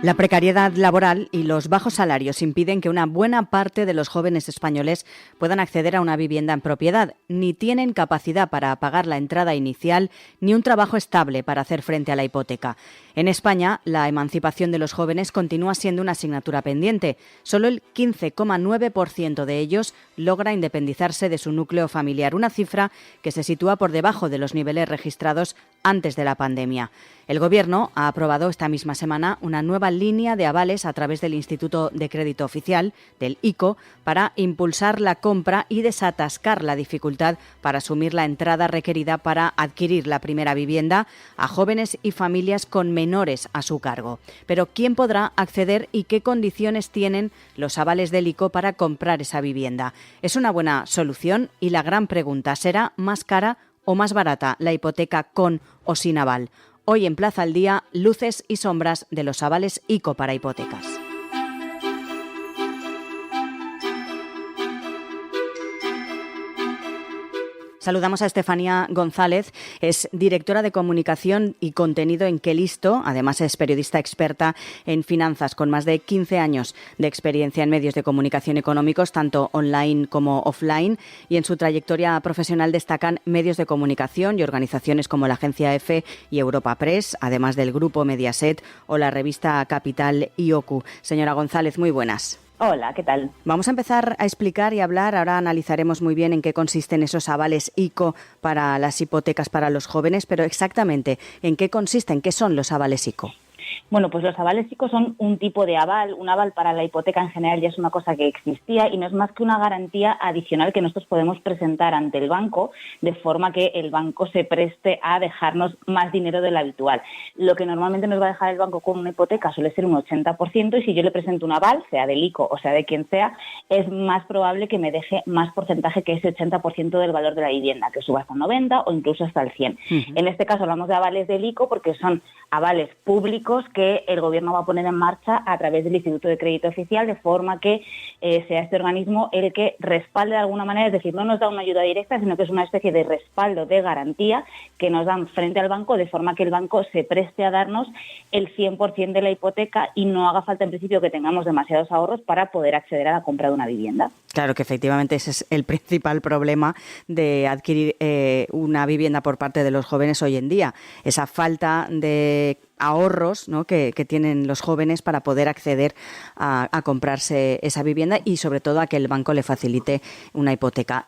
La precariedad laboral y los bajos salarios impiden que una buena parte de los jóvenes españoles puedan acceder a una vivienda en propiedad, ni tienen capacidad para pagar la entrada inicial, ni un trabajo estable para hacer frente a la hipoteca. En España, la emancipación de los jóvenes continúa siendo una asignatura pendiente. Solo el 15,9% de ellos logra independizarse de su núcleo familiar, una cifra que se sitúa por debajo de los niveles registrados antes de la pandemia. El Gobierno ha aprobado esta misma semana una nueva línea de avales a través del Instituto de Crédito Oficial, del ICO, para impulsar la compra y desatascar la dificultad para asumir la entrada requerida para adquirir la primera vivienda a jóvenes y familias con menores a su cargo. Pero ¿quién podrá acceder y qué condiciones tienen los avales del ICO para comprar esa vivienda? Es una buena solución y la gran pregunta, ¿será más cara o más barata la hipoteca con o sin aval? Hoy en Plaza al Día, luces y sombras de los avales ICO para hipotecas. Saludamos a Estefanía González, es directora de comunicación y contenido en Qué Listo, además es periodista experta en finanzas con más de 15 años de experiencia en medios de comunicación económicos, tanto online como offline, y en su trayectoria profesional destacan medios de comunicación y organizaciones como la agencia EFE y Europa Press, además del grupo Mediaset o la revista Capital y OCU. Señora González, muy buenas. Hola, ¿qué tal? Vamos a empezar a explicar y hablar, ahora analizaremos muy bien en qué consisten esos avales ICO para las hipotecas para los jóvenes, pero exactamente, ¿en qué consisten? ¿Qué son los avales ICO? Bueno, pues los avales ICO son un tipo de aval. Un aval para la hipoteca en general ya es una cosa que existía y no es más que una garantía adicional que nosotros podemos presentar ante el banco de forma que el banco se preste a dejarnos más dinero del habitual. Lo que normalmente nos va a dejar el banco con una hipoteca suele ser un 80% y si yo le presento un aval, sea del ICO o sea de quien sea, es más probable que me deje más porcentaje que ese 80% del valor de la vivienda, que suba hasta el 90 o incluso hasta el 100. En este caso hablamos de avales del ICO porque son avales públicos que el Gobierno va a poner en marcha a través del Instituto de Crédito Oficial, de forma que sea este organismo el que respalde de alguna manera, es decir, no nos da una ayuda directa, sino que es una especie de respaldo, de garantía que nos dan frente al banco, de forma que el banco se preste a darnos el 100% de la hipoteca y no haga falta en principio que tengamos demasiados ahorros para poder acceder a la compra de una vivienda. Claro que efectivamente ese es el principal problema de adquirir una vivienda por parte de los jóvenes hoy en día, esa falta de ahorros, ¿no?, que tienen los jóvenes para poder acceder a comprarse esa vivienda y sobre todo a que el banco le facilite una hipoteca.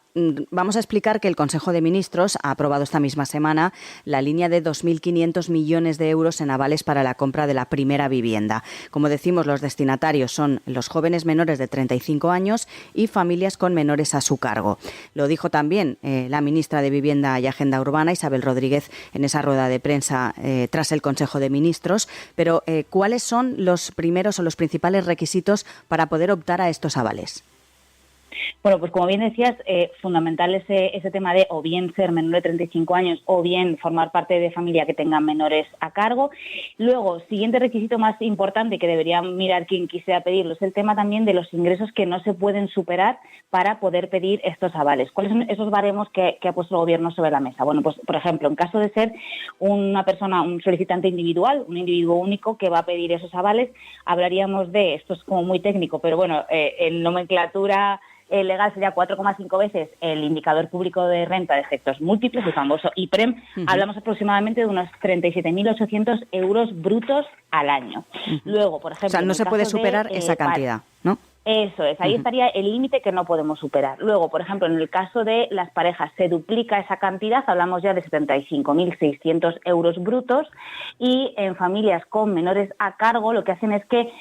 Vamos a explicar que el Consejo de Ministros ha aprobado esta misma semana la línea de 2.500 millones de euros en avales para la compra de la primera vivienda. Como decimos, los destinatarios son los jóvenes menores de 35 años y familias con menores a su cargo. Lo dijo también la ministra de Vivienda y Agenda Urbana, Isabel Rodríguez, en esa rueda de prensa tras el Consejo de Ministros. Pero, ¿cuáles son los primeros o los principales requisitos para poder optar a estos avales? Bueno, pues como bien decías, fundamental ese tema de o bien ser menor de 35 años o bien formar parte de familia que tengan menores a cargo. Luego, siguiente requisito más importante que debería mirar quien quisiera pedirlo es el tema también de los ingresos que no se pueden superar para poder pedir estos avales. ¿Cuáles son esos baremos que ha puesto el Gobierno sobre la mesa? Bueno, pues por ejemplo, en caso de ser una persona, un solicitante individual, un individuo único que va a pedir esos avales, hablaríamos de, esto es como muy técnico, pero bueno, en nomenclatura legal sería 4,5 veces el indicador público de renta de efectos múltiples, el famoso IPREM. Hablamos aproximadamente de unos 37.800 euros brutos al año. Luego, por ejemplo... O sea, no se puede superar esa cantidad, ¿no? Eso es, ahí estaría el límite que no podemos superar. Luego, por ejemplo, en el caso de las parejas, se duplica esa cantidad, hablamos ya de 75.600 euros brutos, y en familias con menores a cargo lo que hacen es que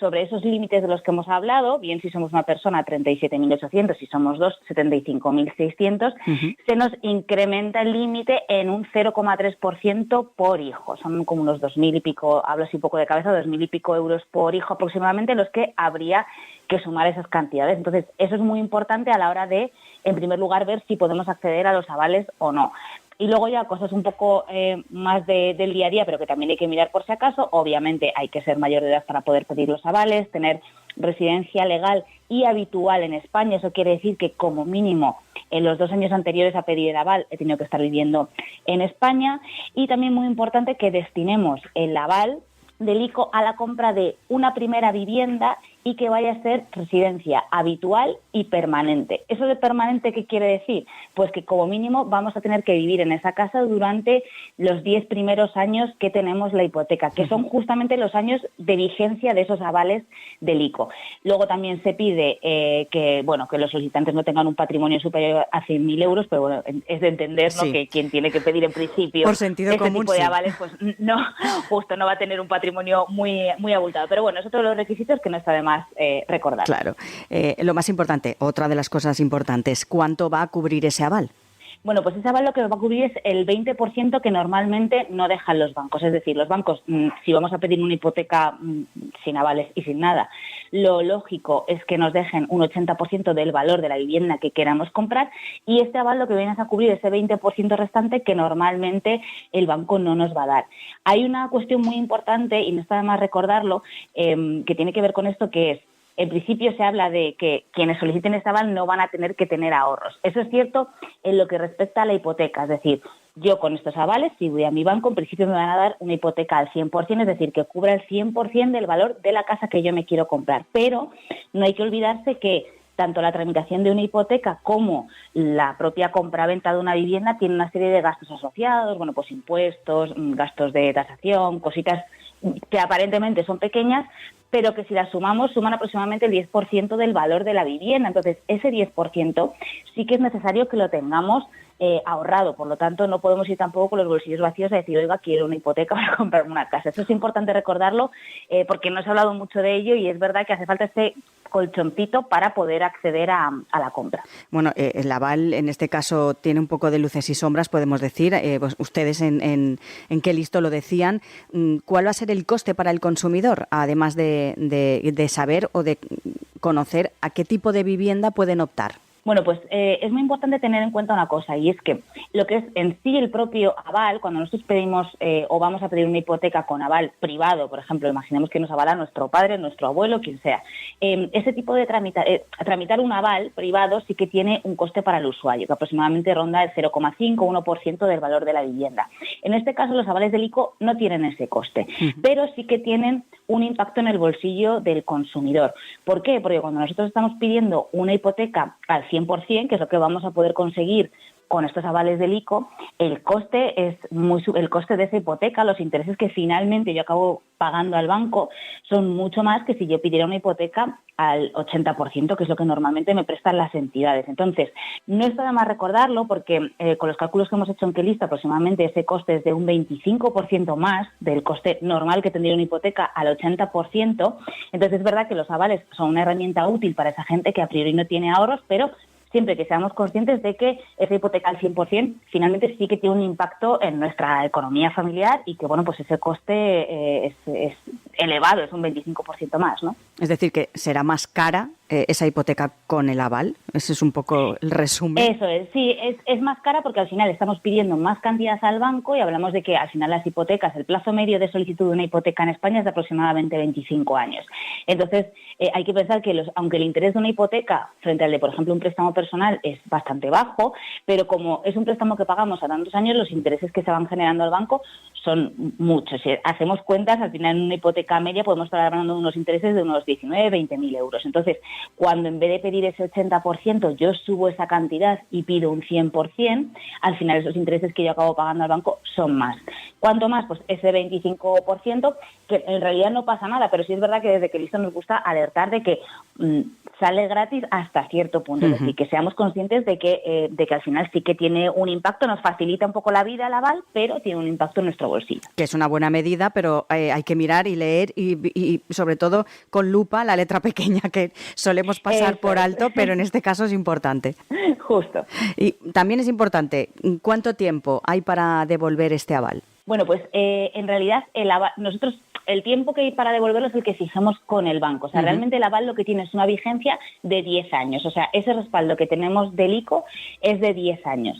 sobre esos límites de los que hemos hablado, bien si somos una persona 37.800, si somos dos 75.600, se nos incrementa el límite en un 0,3% por hijo. Son como unos 2.000 y pico, hablo así un poco de cabeza, 2.000 y pico euros por hijo aproximadamente los que habría que sumar esas cantidades. Entonces, eso es muy importante a la hora de, en primer lugar, ver si podemos acceder a los avales o no. Y luego ya cosas un poco más del día a día, pero que también hay que mirar por si acaso. Obviamente hay que ser mayor de edad para poder pedir los avales, tener residencia legal y habitual en España. Eso quiere decir que como mínimo en los 2 años anteriores a pedir el aval he tenido que estar viviendo en España. Y también muy importante que destinemos el aval del ICO a la compra de una primera vivienda y que vaya a ser residencia habitual y permanente. ¿Eso de permanente qué quiere decir? Pues que como mínimo vamos a tener que vivir en esa casa durante los 10 primeros años que tenemos la hipoteca, que son justamente los años de vigencia de esos avales del ICO. Luego también se pide que los solicitantes no tengan un patrimonio superior a 100.000 euros, pero bueno, es de entender, ¿no?, que quien tiene que pedir en principio por sentido este común, tipo de avales, pues no, justo no va a tener un patrimonio muy abultado. Pero bueno, es otro de los requisitos que no está de más recordar. Claro. Lo más importante, otra de las cosas importantes, ¿cuánto va a cubrir ese aval? Bueno, pues ese aval lo que va a cubrir es el 20% que normalmente no dejan los bancos. Es decir, los bancos, si vamos a pedir una hipoteca sin avales y sin nada, lo lógico es que nos dejen un 80% del valor de la vivienda que queramos comprar, y este aval lo que viene es a cubrir ese 20% restante que normalmente el banco no nos va a dar. Hay una cuestión muy importante, y no está de más recordarlo, que tiene que ver con esto, que es: en principio se habla de que quienes soliciten este aval no van a tener que tener ahorros. Eso es cierto en lo que respecta a la hipoteca. Es decir, yo con estos avales, si voy a mi banco, en principio me van a dar una hipoteca al 100%, es decir, que cubra el 100% del valor de la casa que yo me quiero comprar. Pero no hay que olvidarse que tanto la tramitación de una hipoteca como la propia compraventa de una vivienda tiene una serie de gastos asociados, pues impuestos, gastos de tasación, cositas que aparentemente son pequeñas, pero que si las sumamos, suman aproximadamente el 10% del valor de la vivienda. Entonces, ese 10% sí que es necesario que lo tengamos ahorrado. Por lo tanto, no podemos ir tampoco con los bolsillos vacíos a decir, oiga, quiero una hipoteca para comprarme una casa. Eso es importante recordarlo, porque no se ha hablado mucho de ello, y es verdad que hace falta este colchoncito para poder acceder a la compra. Bueno, el aval en este caso tiene un poco de luces y sombras, podemos decir. Pues ustedes en qué listo lo decían. ¿Cuál va a ser el coste para el consumidor, además de saber o de conocer a qué tipo de vivienda pueden optar? Bueno, pues es muy importante tener en cuenta una cosa, y es que lo que es en sí el propio aval, cuando nosotros pedimos o vamos a pedir una hipoteca con aval privado, por ejemplo, imaginemos que nos avala nuestro padre, nuestro abuelo, quien sea, ese tipo de tramitar un aval privado sí que tiene un coste para el usuario, que aproximadamente ronda el 0,5-1% del valor de la vivienda. En este caso, los avales del ICO no tienen ese coste, pero sí que tienen un impacto en el bolsillo del consumidor. ¿Por qué? Porque cuando nosotros estamos pidiendo una hipoteca al 100%, que es lo que vamos a poder conseguir con estos avales del ICO, el coste de esa hipoteca, los intereses que finalmente yo acabo pagando al banco, son mucho más que si yo pidiera una hipoteca al 80%, que es lo que normalmente me prestan las entidades. Entonces, no está de más recordarlo, porque con los cálculos que hemos hecho en Quelista, aproximadamente ese coste es de un 25% más del coste normal que tendría una hipoteca al 80%. Entonces, es verdad que los avales son una herramienta útil para esa gente que a priori no tiene ahorros, pero siempre que seamos conscientes de que esa hipoteca al 100% finalmente sí que tiene un impacto en nuestra economía familiar, y que, pues ese coste es elevado, es un 25% más, ¿no? Es decir, que será más cara esa hipoteca con el aval. Ese es un poco el resumen. Eso es, sí, es más cara porque al final estamos pidiendo más cantidad al banco, y hablamos de que al final las hipotecas, el plazo medio de solicitud de una hipoteca en España es de aproximadamente 25 años. Entonces, hay que pensar que aunque el interés de una hipoteca frente al de, por ejemplo, un préstamo personal es bastante bajo, pero como es un préstamo que pagamos a tantos años, los intereses que se van generando al banco son muchos. Si hacemos cuentas, al final en una hipoteca media podemos estar hablando de unos intereses de unos 19-20.000 euros. Entonces, cuando en vez de pedir ese 80%, yo subo esa cantidad y pido un 100%, al final esos intereses que yo acabo pagando al banco son más. ¿Cuánto más? Pues ese 25%, que en realidad no pasa nada, pero sí es verdad que desde Quelista nos gusta alertar de que sale gratis hasta cierto punto. Es decir, que seamos conscientes de que al final sí que tiene un impacto, nos facilita un poco la vida el aval, pero tiene un impacto en nuestro bolsillo. Que es una buena medida, pero hay que mirar y leer y sobre todo con lupa la letra pequeña, que solemos pasar por alto, pero en este caso es importante. Justo. Y también es importante, ¿cuánto tiempo hay para devolver este aval? Bueno, pues en realidad nosotros el tiempo que hay para devolverlo es el que fijamos con el banco. O sea, realmente el aval lo que tiene es una vigencia de 10 años. O sea, ese respaldo que tenemos del ICO es de 10 años.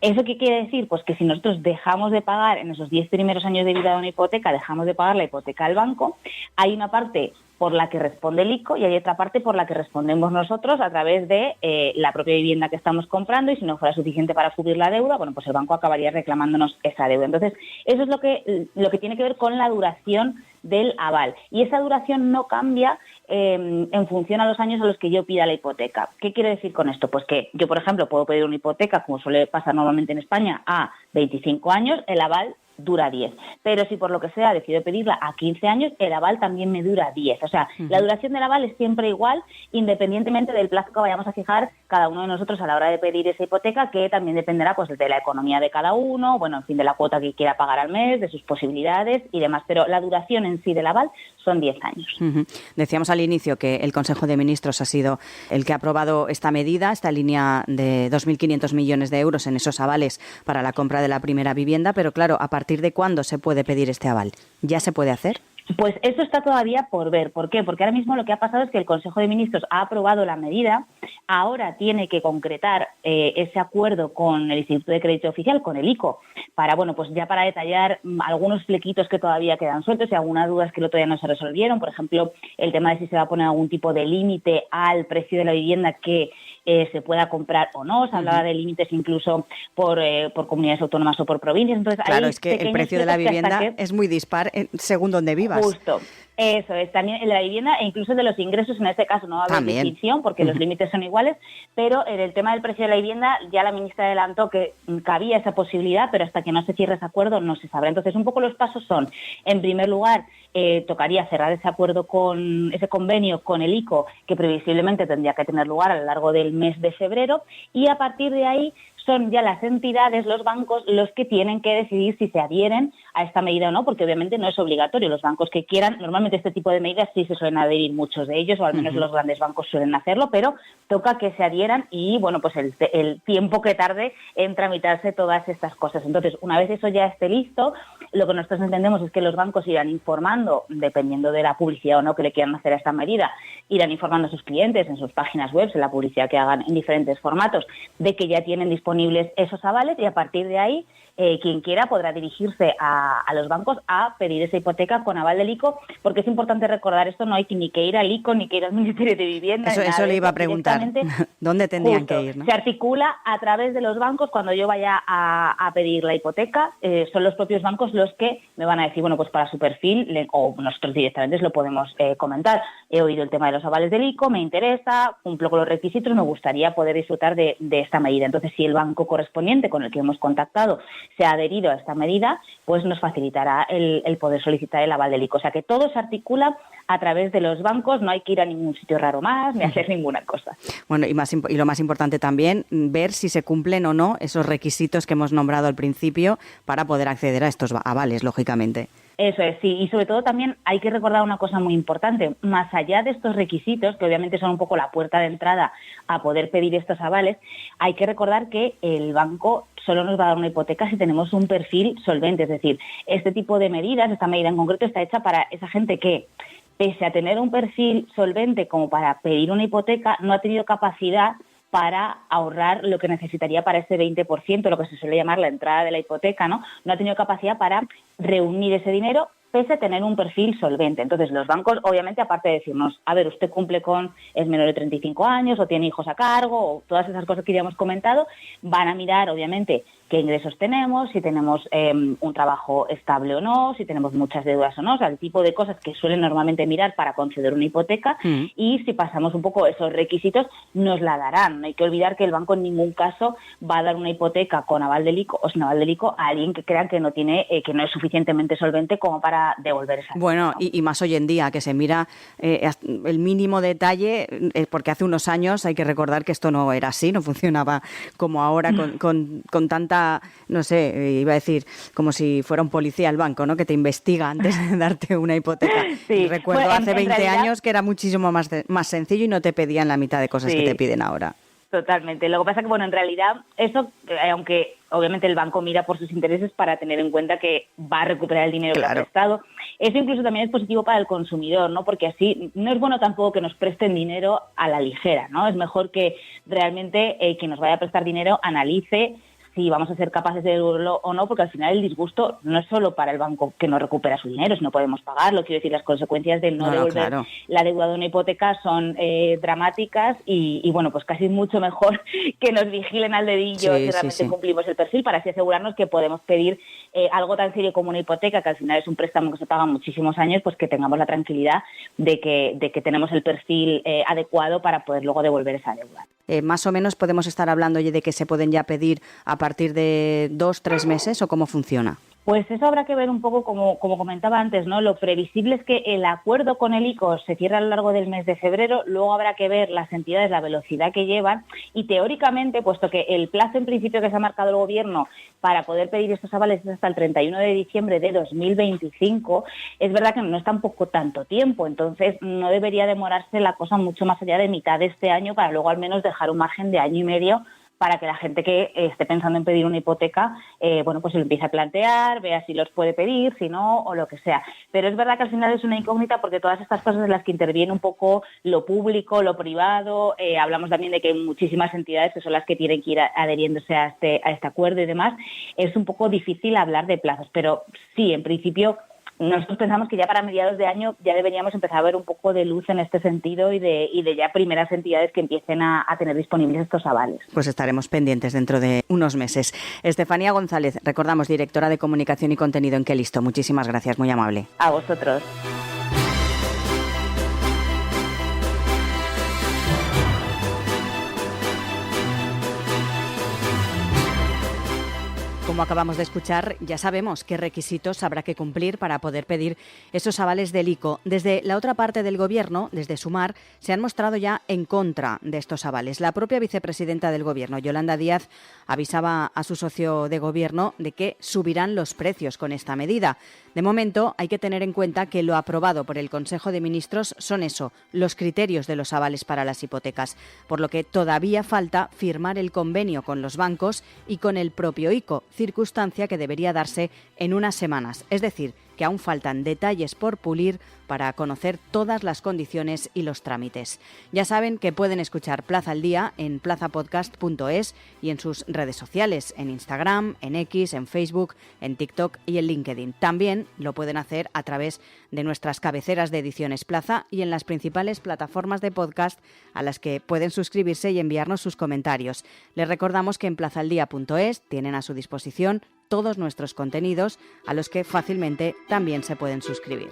¿Eso qué quiere decir? Pues que si nosotros dejamos de pagar en esos 10 primeros años de vida de una hipoteca, dejamos de pagar la hipoteca al banco, hay una parte por la que responde el ICO y hay otra parte por la que respondemos nosotros a través de la propia vivienda que estamos comprando, y si no fuera suficiente para cubrir la deuda, pues el banco acabaría reclamándonos esa deuda. Entonces, eso es lo que tiene que ver con la duración del aval. Y esa duración no cambia en función a los años a los que yo pida la hipoteca. ¿Qué quiero decir con esto? Pues que yo, por ejemplo, puedo pedir una hipoteca, como suele pasar normalmente en España, a 25 años, el aval dura 10. Pero si por lo que sea decido pedirla a 15 años, el aval también me dura 10. O sea, la duración del aval es siempre igual, independientemente del plazo que vayamos a fijar cada uno de nosotros a la hora de pedir esa hipoteca, que también dependerá pues de la economía de cada uno, bueno, en fin, de la cuota que quiera pagar al mes, de sus posibilidades y demás. Pero la duración en sí del aval son 10 años. Decíamos al inicio que el Consejo de Ministros ha sido el que ha aprobado esta medida, esta línea de 2.500 millones de euros en esos avales para la compra de la primera vivienda, pero claro, ¿a partir de cuándo se puede pedir este aval? ¿Ya se puede hacer? Pues eso está todavía por ver. ¿Por qué? Porque ahora mismo lo que ha pasado es que el Consejo de Ministros ha aprobado la medida, ahora tiene que concretar ese acuerdo con el Instituto de Crédito Oficial, con el ICO, para, bueno, pues ya para detallar algunos flequitos que todavía quedan sueltos y algunas dudas que todavía no se resolvieron. Por ejemplo, el tema de si se va a poner algún tipo de límite al precio de la vivienda que se pueda comprar o no. Se hablaba de límites incluso por comunidades autónomas o por provincias. Entonces, claro, es que el precio de la vivienda es muy dispar según donde vivas. Justo. Eso es, también el de la vivienda e incluso de los ingresos en este caso no va a haber distinción porque los límites son iguales, pero en el tema del precio de la vivienda ya la ministra adelantó que cabía esa posibilidad, pero hasta que no se cierre ese acuerdo no se sabrá. Entonces, un poco los pasos son, en primer lugar, tocaría cerrar ese acuerdo ese convenio con el ICO, que previsiblemente tendría que tener lugar a lo largo del mes de febrero, y a partir de ahí son ya las entidades, los bancos, los que tienen que decidir si se adhieren a esta medida o no, porque obviamente no es obligatorio. Los bancos que quieran, normalmente este tipo de medidas sí se suelen adherir muchos de ellos, o al menos los grandes bancos suelen hacerlo, pero toca que se adhieran y, bueno, pues el tiempo que tarde en tramitarse todas estas cosas. Entonces, una vez eso ya esté listo, lo que nosotros entendemos es que los bancos irán informando, dependiendo de la publicidad o no que le quieran hacer a esta medida, irán informando a sus clientes en sus páginas web, en la publicidad que hagan en diferentes formatos, de que ya tienen disponibles esos avales, y a partir de ahí quien quiera podrá dirigirse a los bancos a pedir esa hipoteca con aval del ICO, porque es importante recordar esto, no hay ni que ir al ICO ni que ir al Ministerio de Vivienda. Eso le iba a preguntar, ¿dónde tendrían que ir, ¿no? Se articula a través de los bancos. Cuando yo vaya a pedir la hipoteca, son los propios bancos los que me van a decir, bueno, pues para su perfil, o nosotros directamente lo podemos comentar. He oído el tema de los avales del ICO, me interesa, cumplo con los requisitos, me gustaría poder disfrutar de esta medida. Entonces, si el banco correspondiente con el que hemos contactado se ha adherido a esta medida, pues nos facilitará el poder solicitar el aval del ICO. O sea que todo se articula a través de los bancos, no hay que ir a ningún sitio raro más ni hacer ninguna cosa. Bueno, y lo más importante también, ver si se cumplen o no esos requisitos que hemos nombrado al principio para poder acceder a estos avales, lógicamente. Eso es, sí, y sobre todo también hay que recordar una cosa muy importante. Más allá de estos requisitos, que obviamente son un poco la puerta de entrada a poder pedir estos avales, hay que recordar que el banco solo nos va a dar una hipoteca si tenemos un perfil solvente. Es decir, este tipo de medidas, esta medida en concreto, está hecha para esa gente que, pese a tener un perfil solvente como para pedir una hipoteca, no ha tenido capacidad para ahorrar lo que necesitaría para ese 20%, lo que se suele llamar la entrada de la hipoteca, ¿no? No ha tenido capacidad para reunir ese dinero pese a tener un perfil solvente. Entonces, los bancos, obviamente, aparte de decirnos, a ver, usted es menor de 35 años o tiene hijos a cargo o todas esas cosas que ya hemos comentado, van a mirar, obviamente, qué ingresos tenemos, si tenemos un trabajo estable o no, si tenemos muchas deudas o no, o sea, el tipo de cosas que suelen normalmente mirar para conceder una hipoteca, y si pasamos un poco esos requisitos, nos la darán. No hay que olvidar que el banco en ningún caso va a dar una hipoteca con aval del ICO o sin aval del ICO a alguien que crean que no es suficientemente solvente como para devolver esa. Bueno, y más hoy en día, que se mira el mínimo detalle, porque hace unos años hay que recordar que esto no era así, no funcionaba como ahora con tanta, no sé, iba a decir, como si fuera un policía el banco, ¿no? Que te investiga antes de darte una hipoteca. Sí. Recuerdo hace 20 años que era muchísimo más sencillo y no te pedían la mitad de cosas que te piden ahora. Totalmente. Lo que pasa es que, bueno, en realidad, eso, aunque obviamente el banco mira por sus intereses para tener en cuenta que va a recuperar el dinero que ha prestado, eso incluso también es positivo para el consumidor, ¿no? Porque así no es bueno tampoco que nos presten dinero a la ligera, ¿no? Es mejor que realmente quien nos vaya a prestar dinero analice si vamos a ser capaces de devolverlo o no, porque al final el disgusto no es solo para el banco que no recupera su dinero, si no podemos pagarlo. Quiero decir, las consecuencias de no devolver la deuda de una hipoteca son dramáticas y bueno, pues casi mucho mejor que nos vigilen al dedillo si realmente cumplimos el perfil, para así asegurarnos que podemos pedir algo tan serio como una hipoteca, que al final es un préstamo que se paga muchísimos años, pues que tengamos la tranquilidad de que tenemos el perfil adecuado para poder luego devolver esa deuda. Más o menos podemos estar hablando de que se pueden ya pedir a partir de 2-3 meses, ¿o cómo funciona? Pues eso habrá que ver un poco, como comentaba antes, ¿no? Lo previsible es que el acuerdo con el ICO se cierre a lo largo del mes de febrero, luego habrá que ver las entidades, la velocidad que llevan y teóricamente, puesto que el plazo en principio que se ha marcado el Gobierno para poder pedir estos avales es hasta el 31 de diciembre de 2025, es verdad que no es tampoco tanto tiempo, entonces no debería demorarse la cosa mucho más allá de mitad de este año para luego al menos dejar un margen de año y medio para que la gente que esté pensando en pedir una hipoteca, pues se lo empiece a plantear, vea si los puede pedir, si no, o lo que sea. Pero es verdad que al final es una incógnita porque todas estas cosas en las que interviene un poco lo público, lo privado, hablamos también de que hay muchísimas entidades que son las que tienen que ir adheriéndose a este acuerdo y demás, es un poco difícil hablar de plazos, pero sí, en principio nosotros pensamos que ya para mediados de año ya deberíamos empezar a ver un poco de luz en este sentido y de ya primeras entidades que empiecen a tener disponibles estos avales. Pues estaremos pendientes dentro de unos meses. Estefanía González, recordamos, directora de Comunicación y Contenido en Qué Listo. Muchísimas gracias, muy amable. A vosotros. Como acabamos de escuchar, ya sabemos qué requisitos habrá que cumplir para poder pedir esos avales del ICO. Desde la otra parte del Gobierno, desde Sumar, se han mostrado ya en contra de estos avales. La propia vicepresidenta del Gobierno, Yolanda Díaz, avisaba a su socio de Gobierno de que subirán los precios con esta medida. De momento, hay que tener en cuenta que lo aprobado por el Consejo de Ministros son los criterios de los avales para las hipotecas, por lo que todavía falta firmar el convenio con los bancos y con el propio ICO, circunstancia que debería darse en unas semanas. Es decir, que aún faltan detalles por pulir para conocer todas las condiciones y los trámites. Ya saben que pueden escuchar Plaza al Día en plazapodcast.es y en sus redes sociales, en Instagram, en X, en Facebook, en TikTok y en LinkedIn. También lo pueden hacer a través de nuestras cabeceras de Ediciones Plaza y en las principales plataformas de podcast a las que pueden suscribirse y enviarnos sus comentarios. Les recordamos que en plazaldía.es tienen a su disposición todos nuestros contenidos a los que fácilmente también se pueden suscribir.